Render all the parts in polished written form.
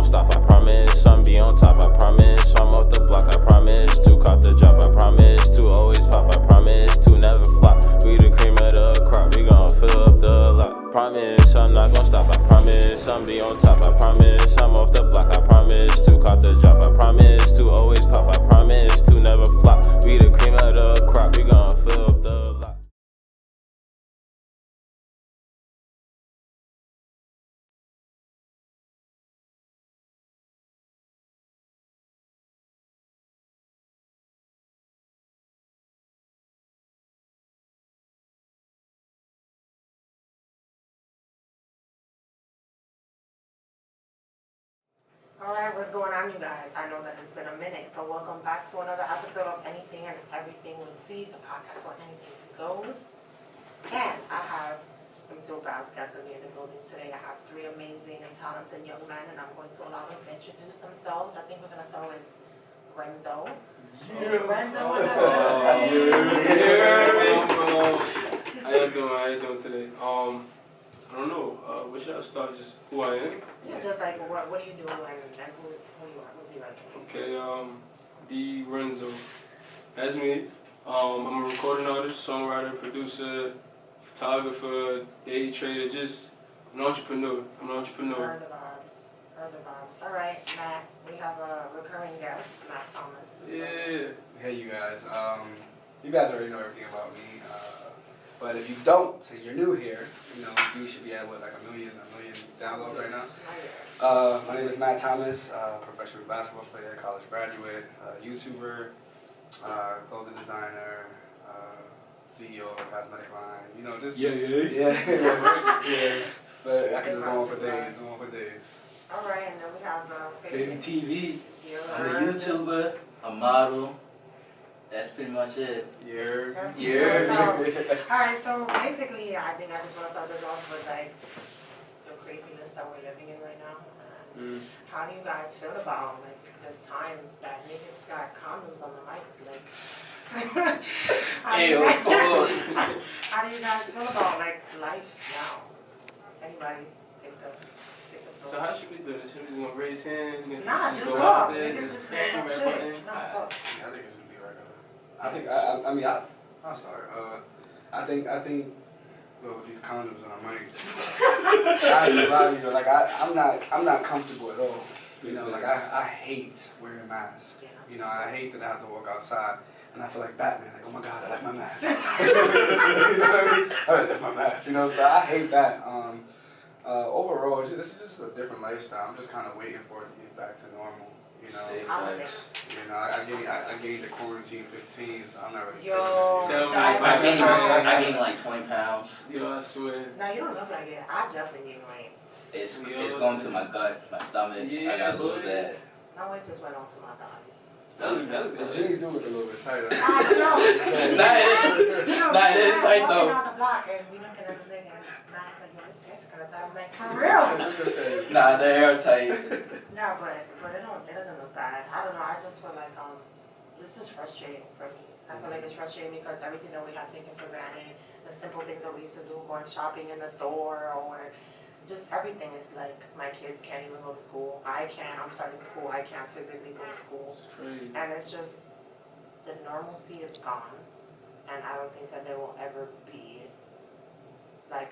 stop, I promise. Some be on top, I promise. I'm off the block, I promise. 2 caught the drop, I promise. 2 always pop, I promise. 2 never flop. We the cream of the crop, we gon' fill up the lot. Promise, I'm not gon' stop, I promise. Some be on top, I promise. I'm off the block, I promise. 2 caught the drop, I promise. 2 always pop, I promise. 2 never flop. We the cream of the crop, we gon' fill up the lot. Alright, what's going on, you guys? I know that it's been a minute, but welcome back to another episode of Anything and Everything with D, the podcast where anything goes. And I have some dope ass guests with me in the building today. I have 3 amazing and talented young men, and I'm going to allow them to introduce themselves. I think we're going to start with Renzo. Renzo, what's up? How you doing today? I don't know. Where should I start? Just who I am? Yeah, just like what do you do and who you are? Who do you like? Okay, D.Renzo. That's me. I'm a recording artist, songwriter, producer, photographer, day trader, just an entrepreneur. I'm an entrepreneur. Heard the vibes. Alright, Matt, we have a recurring guest, Matt Thomas. Yeah. Hey you guys, you guys already know everything about me, but if you don't, so you're new here, you know, you should be at what, like a million downloads right now. My name is Matt Thomas, professional basketball player, college graduate, YouTuber, clothing designer, CEO of a cosmetic line, you know, just yeah. But I can just go on for days, Alright, and then we have Baby TV. I'm a Alright, YouTuber, a model. That's pretty much it. Alright, so basically, I think I just want to start this off with like the craziness that we're living in right now. How do you guys feel about like this time that niggas got condoms on the mics? Like, how do you guys feel about like life now? Anybody take the floor? So how should we do this? Should we gonna raise hands? Nah, just go talk. out there, Niggas just gonna camera talk button? shit. Nah, talk. I think it should be regular. I'm sorry. I think, well, with these condoms on my mic, like I'm not comfortable at all. You know, like I hate wearing masks. Yeah. You know, I hate that I have to walk outside and I feel like Batman. Like, oh my God, I left my mask. You know what I mean? I left my mask. You know, so I hate that. Overall, this is just a different lifestyle. I'm just kind of waiting for it to get back to normal. You know, I gained the quarantine 15, so I'm not really. Yo, Tell me. I gained like 20 pounds. Yo, I swear. No, you don't look like it. I definitely gained weight. It's going to my gut, my stomach. Yeah, I gotta lose that. My weight just went on to my thighs. That's The good. jeans do look a little bit tighter. I know. Nah, it is tight though. Walking out the block and we looking at this nigga and Matt's like, yo, this pants kind of tight. I'm like, for real? Nah, they are tight. No, but it doesn't look bad. I don't know. I just feel like this is frustrating for me. I feel like it's frustrating because everything that we have taken for granted, the simple things that we used to do, going shopping in the store or just everything is like my kids can't even go to school. I can't. I'm starting school. I can't physically go to school. It's crazy. And it's just the normalcy is gone, and I don't think that there will ever be like,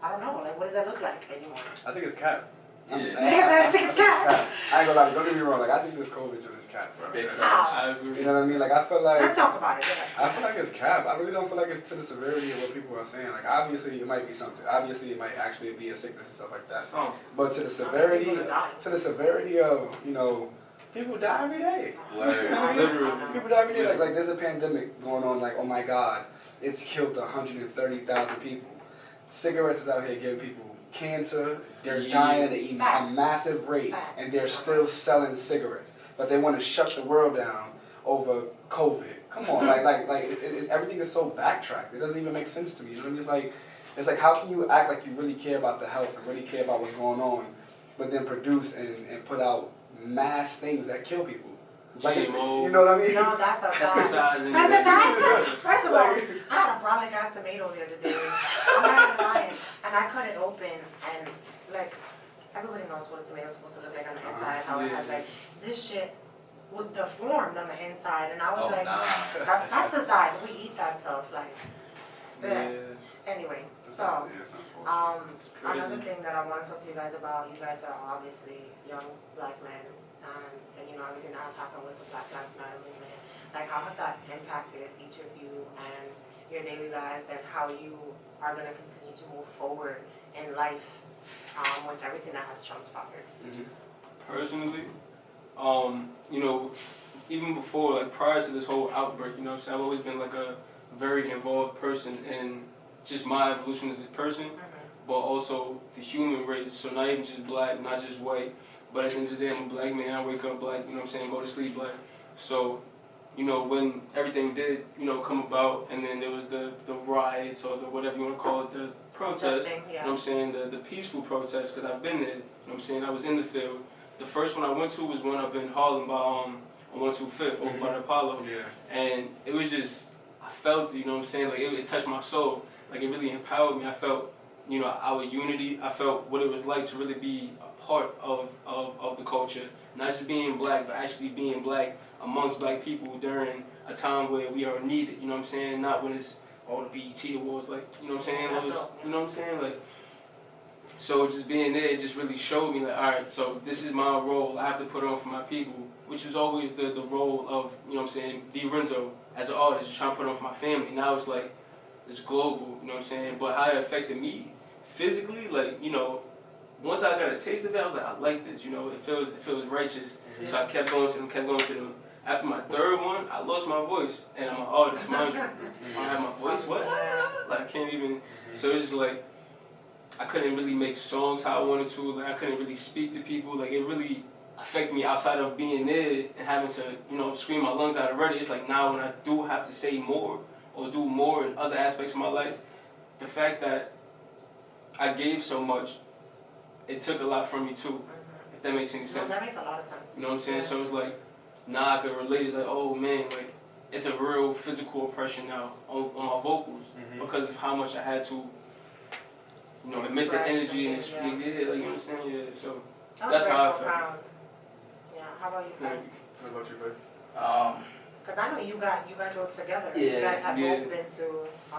I don't know, like what does that look like anymore? I think it's cap. Yeah. I think it's cap. I ain't gonna lie, don't get me wrong. Like I think this COVID shit is cap, bro. Big Like, facts. I agree. you know what I mean? Like I feel like. Let's talk about it. I feel like it's cap. I really don't feel like it's to the severity of what people are saying. Like obviously it might be something. Obviously it might actually be a sickness and stuff like that. But to the severity, of, you know, people die every day. Word. You know what I mean? Literally. People die every day. Like there's a pandemic going on. Like, oh my God, it's killed 130,000 people. Cigarettes is out here giving people cancer. They're dying at a massive rate, and they're still selling cigarettes. But they want to shut the world down over COVID. Come on, everything is so backtracked. It doesn't even make sense to me. You know what I mean? It's like how can you act like you really care about the health and really care about what's going on, but then produce and put out mass things that kill people? Like, you know what I mean? No, that's a Pesticides. That's a size. First of all, I had a brolic ass tomato the other day. I'm not even lying, and I cut it open, and like everybody knows what a tomato's supposed to look like on the inside, how it has like, this shit was deformed on the inside, and I was like, that's pesticide, we eat that stuff, like, anyway, so, another thing that I want to talk to you guys about, you guys are obviously young black men, and you know, everything that has happened with the Black Lives Matter movement, like, how has that impacted each of you and your daily lives, and how you are going to continue to move forward in life with everything that has transpired? Personally, you know, even before, like prior to this whole outbreak, you know what I'm saying, I've always been like a very involved person in just my evolution as a person, but also the human race. So not even just black, not just white, but at the end of the day, I'm a black man. I wake up black, you know what I'm saying, go to sleep black. So, you know, when everything did, you know, come about, and then there was the riots or the whatever you want to call it, the protests, you know what I'm saying, the peaceful protests, because I've been there, you know what I'm saying, I was in the field. The first one I went to was one up in Harlem by on 125th over by the Apollo, and it was just, I felt it, you know what I'm saying, like it touched my soul, like it really empowered me. I felt, you know, our unity. I felt what it was like to really be a part of the culture, not just being black, but actually being black amongst black people during a time where we are needed, you know what I'm saying, not when it's all the BET awards, like, you know what I'm saying, you know what I'm saying, like, so just being there, it just really showed me, like, all right, so this is my role, I have to put on for my people, which is always the role of, you know what I'm saying, D.Renzo as an artist, just trying to put on for my family. Now it's like, it's global, you know what I'm saying, but how it affected me physically, like, you know, once I got a taste of it, I was like, I like this, you know, it feels righteous, so I kept going to them. After my third one, I lost my voice, and I'm an artist, mind you. I don't have my voice, what? Like, I can't even, so it's just like, I couldn't really make songs how I wanted to, like, I couldn't really speak to people, like, it really affected me outside of being there and having to, you know, scream my lungs out already. It's like now when I do have to say more, or do more in other aspects of my life, the fact that I gave so much, it took a lot from me too, if that makes any sense. No, that makes a lot of sense. You know what I'm saying? So it's like, now I can relate it, like, oh man, like, it's a real physical oppression now on my vocals because of how much I had to, you know, emit the energy and explain, like, you understand? Yeah, so that's how I felt. Yeah, how about you guys? What about you, babe? Because I know you guys wrote together. You guys have both been to, I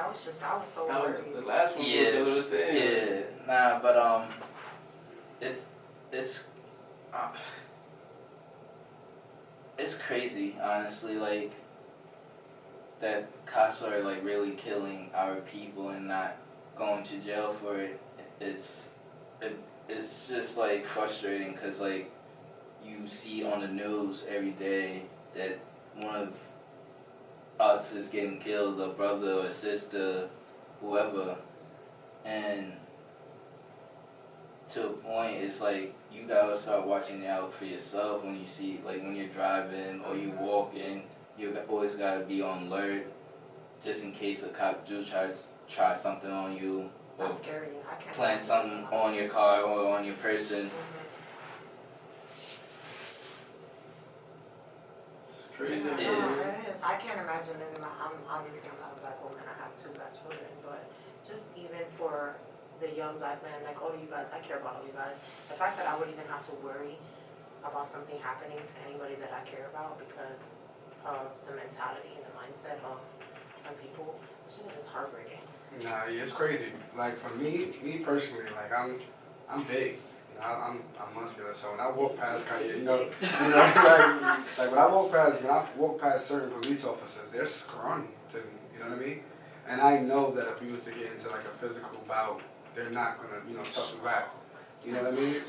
was so worried. The last one was what I was saying. Nah, but it's crazy, honestly, like, that cops are, like, really killing our people and not going to jail for it. It's just, like, frustrating because, like, you see on the news every day that one of us is getting killed, a brother or sister, whoever, and to a point, it's like, you gotta start watching out for yourself when you see, like, when you're driving or you walking, you always gotta be on alert, just in case a cop do try something on you, or That's scary. I can't plant something on your car or on your person. It's crazy. Yeah, it is. I can't imagine living. I'm obviously not a black woman. I have 2 black children, but just even for the young black men, like all of you guys, I care about all you guys. The fact that I would even have to worry about something happening to anybody that I care about because of the mentality and the mindset of some people, it's just heartbreaking. Nah, yeah, it's crazy. Like for me personally, like I'm big. You know, I'm muscular. So when I walk past, like when I walk past certain police officers, they're scrawny to me. You know what I mean? And I know that if we was to get into like a physical bout, they're not gonna, you know, tough me back. You know what I mean?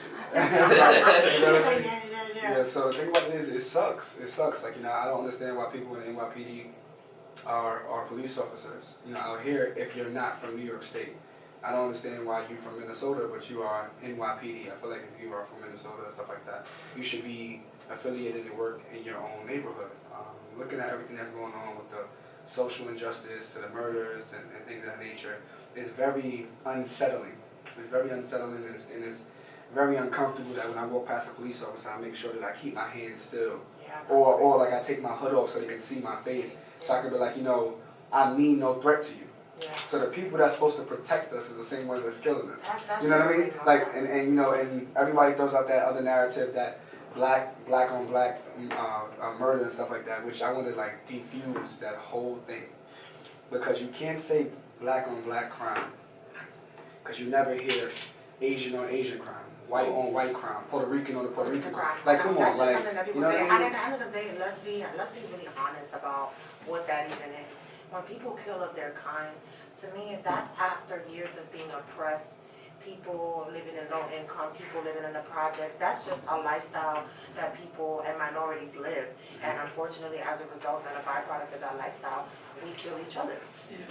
Yeah. So the thing about it is, it sucks. It sucks. Like, you know, I don't understand why people in NYPD are police officers. You know, out here, if you're not from New York State, I don't understand why you're from Minnesota, but you are NYPD. I feel like if you are from Minnesota and stuff like that, you should be affiliated and work in your own neighborhood. Looking at everything that's going on with the social injustice to the murders and things of that nature is very unsettling. It's very unsettling and it's very uncomfortable that when I walk past a police officer, I make sure that I keep my hands still. Or like I take my hood off so they can see my face, so I can be like, you know, I mean no threat to you. Yeah. So the people that's supposed to protect us are the same ones that's killing us. That's You know what I true. mean? Like, and you know, and everybody throws out that other narrative that black on black murder and stuff like that, which I want to like defuse that whole thing, because you can't say black on black crime, because you never hear Asian on Asian crime, white on white crime, Puerto Rican on the Puerto Rican crime. Like, come on, that's just like, something that you people know say. what I mean? At the end of the day, let's be really honest about what that even is. When people kill of their kind, to me, that's after years of being oppressed, people living in low income, people living in the projects. That's just a lifestyle that people and minorities live. And unfortunately, as a result and a byproduct of that lifestyle, we kill each other.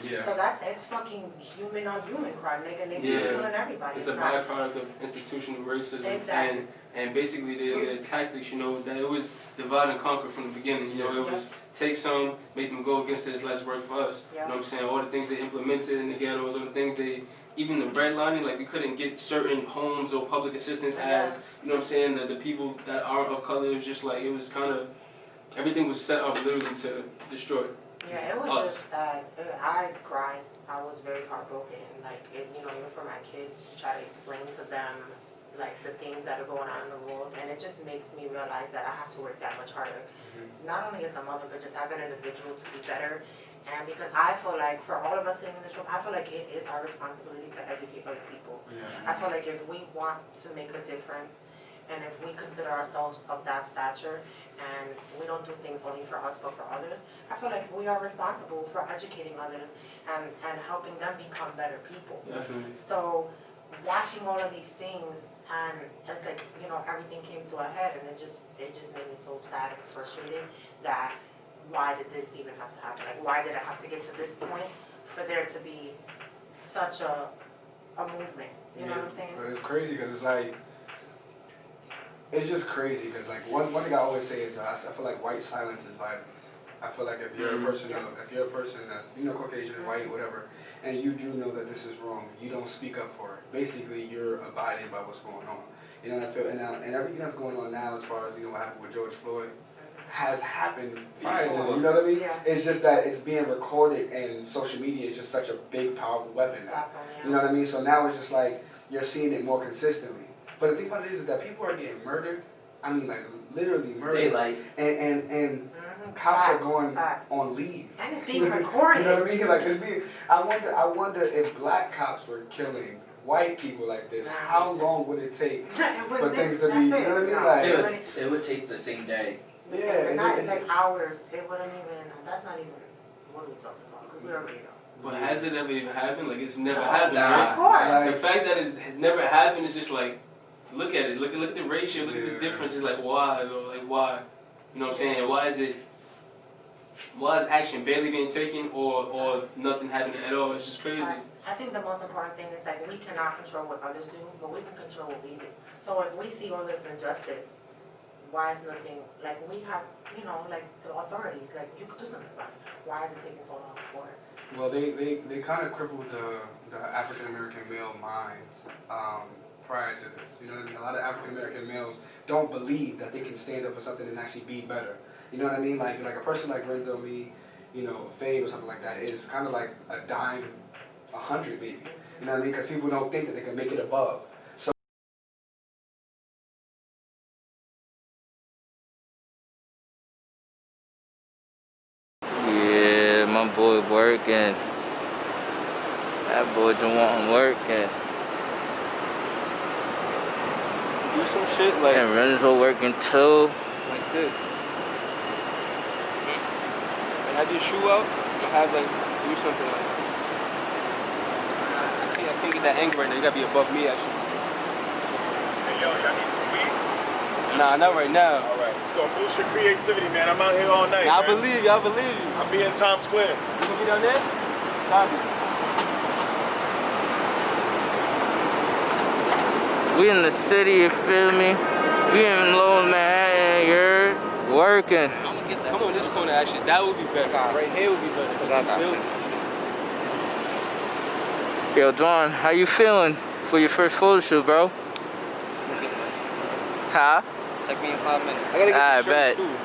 Yeah. So it's fucking human on human crime, nigga. Yeah. It's killing everybody. It's a byproduct of institutional racism. Exactly. And basically their tactics, you know, that it was divide and conquer from the beginning. You know, it was take some, make them go against it, it's less work for us. Yeah. You know what I'm saying? All the things they implemented in the ghettos, all the things even the redlining, like we couldn't get certain homes or public assistance as, you know what I'm saying, the people that aren't of color. It was just like, it was kind of, everything was set up literally to destroy. Yeah, it was just sad. I cried. I was very heartbroken. Like, you know, even for my kids, to try to explain to them, like, the things that are going on in the world. And it just makes me realize that I have to work that much harder. Not only as a mother, but just as an individual to be better. And because I feel like, for all of us sitting in this room, I feel like it is our responsibility to educate other people. I feel like if we want to make a difference, and if we consider ourselves of that stature, and we don't do things only for us but for others, I feel like we are responsible for educating others and helping them become better people. Definitely. So watching all of these things, and it's like, you know, everything came to a head, and it just made me so sad and frustrated that why did this even have to happen? Like, why did it have to get to this point for there to be such a movement? You know what I'm saying? But it's crazy because it's like, it's just crazy because like one thing I always say is I feel like white silence is violence. I feel like if you're a person that's, you know, Caucasian, white, whatever, and you do know that this is wrong, you don't speak up for it. Basically, you're abiding by what's going on. You know what I feel? And everything that's going on now, as far as, you know, what happened with George Floyd, has happened prior to it. You know what I mean? Yeah. It's just that it's being recorded, and social media is just such a big, powerful weapon now. You know what I mean? So now it's just like you're seeing it more consistently. But the thing about it is that people are getting murdered. I mean, like literally murdered. Daylight. And cops Facts, are going facts. on leave. And it's being recorded. You know what I mean? Like it's being. I wonder if black cops were killing white people like this, how long would it take for things to be? You know what I mean? Like it would take the same day. Yeah, not like hours. It wouldn't even. That's not even. What are we talking about? Because we already know. But has it ever even happened? Like, it's never happened, Nah. right? Of course. The fact that it has never happened is just like, look at it. Look at the ratio. Look at the difference. It's like, why though? Like, why? You know what I'm saying? Why is action barely being taken or nothing happening at all? It's just crazy. I think the most important thing is like we cannot control what others do, but we can control what we do. So if we see all this injustice, why is nothing, like we have, you know, like the authorities, like you could do something about it. Why is it taking so long for it? well, they kind of crippled the African American male minds prior to this. You know what I mean? A lot of African American males don't believe that they can stand up for something and actually be better. You know what I mean? Like a person like Renzo, me, you know, Faye or something like that is kind of like a dime, 100 maybe. You know what I mean? Because people don't think that they can make it above. So. Yeah, my boy working. That boy just wanting working. Do some shit like. And Renzo working too. Like this. And have your shoe out, or have like, do something like that. I can't get that angle right now. You gotta be above me actually. Hey yo, y'all need some weed? Nah, not right now. Alright, it's gonna boost your creativity, man. I'm out here all night. I man. believe you, I believe you. I'll be in Times Square. You gonna be down there? Copy. We in the city, you feel me? We in Lower Manhattan, you're working. Come on, this corner actually. That would be better. Right here would be better. Yo, Dawn, how you feeling for your first photo shoot, bro? Huh? Check me in 5 minutes. I gotta get I the bet. shirt too. Yeah.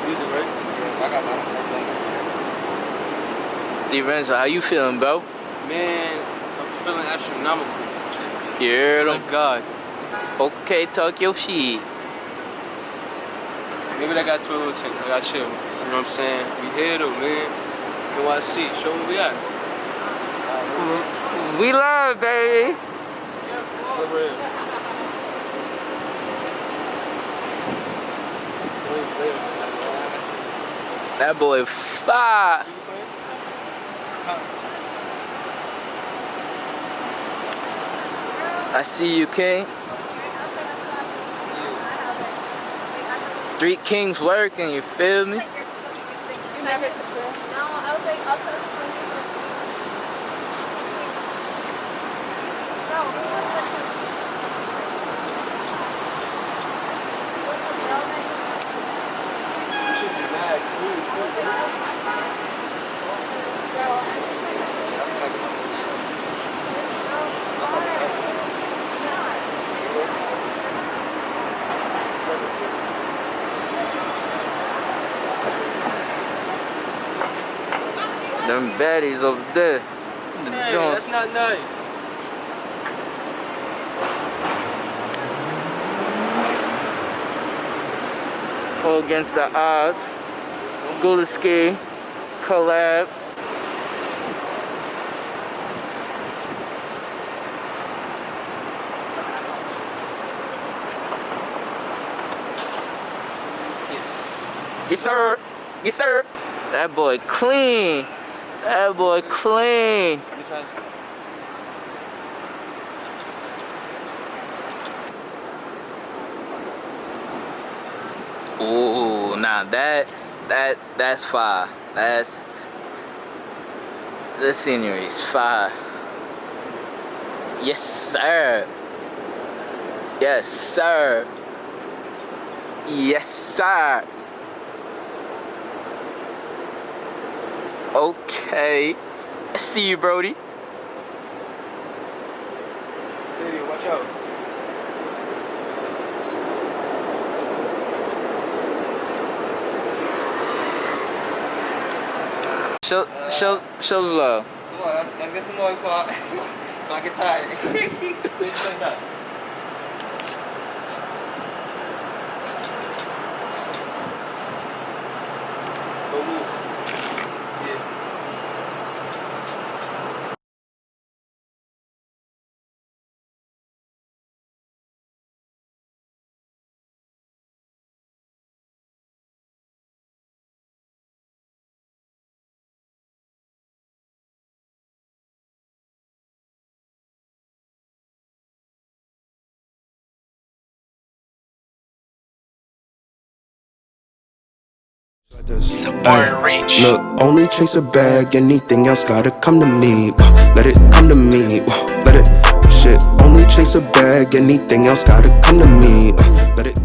music, right? Yeah, I got my D.Renzo, how you feeling, bro? Man, I'm feeling astronomical. Yeah, Like God. okay, talk your shit. Maybe that got too a little tank. I got chill. You know what I'm saying? We here though, man. NYC, show where we at. We love, baby. Over here. That boy fire. I see you, King. Street Kings working, you feel me? You never took this? No, I was like, I'll put it Them baddies over there. The Hey, joints. that's not nice. All against the odds. Gulaski collab. Yes sir. Yes sir. That boy clean. That boy clean. Ooh, nah, that's fire. The scenery is fire. Yes, sir. Yes, sir. Yes, sir. Okay. I see you, Brody. Hey, watch out. Show the love. Come on, let's get some more part. So I get tired. Say that. Go move. Yeah. Ay, look, only chase a bag, anything else gotta come to me. Let it come to me. Let it, shit, only chase a bag, anything else gotta come to me. Let it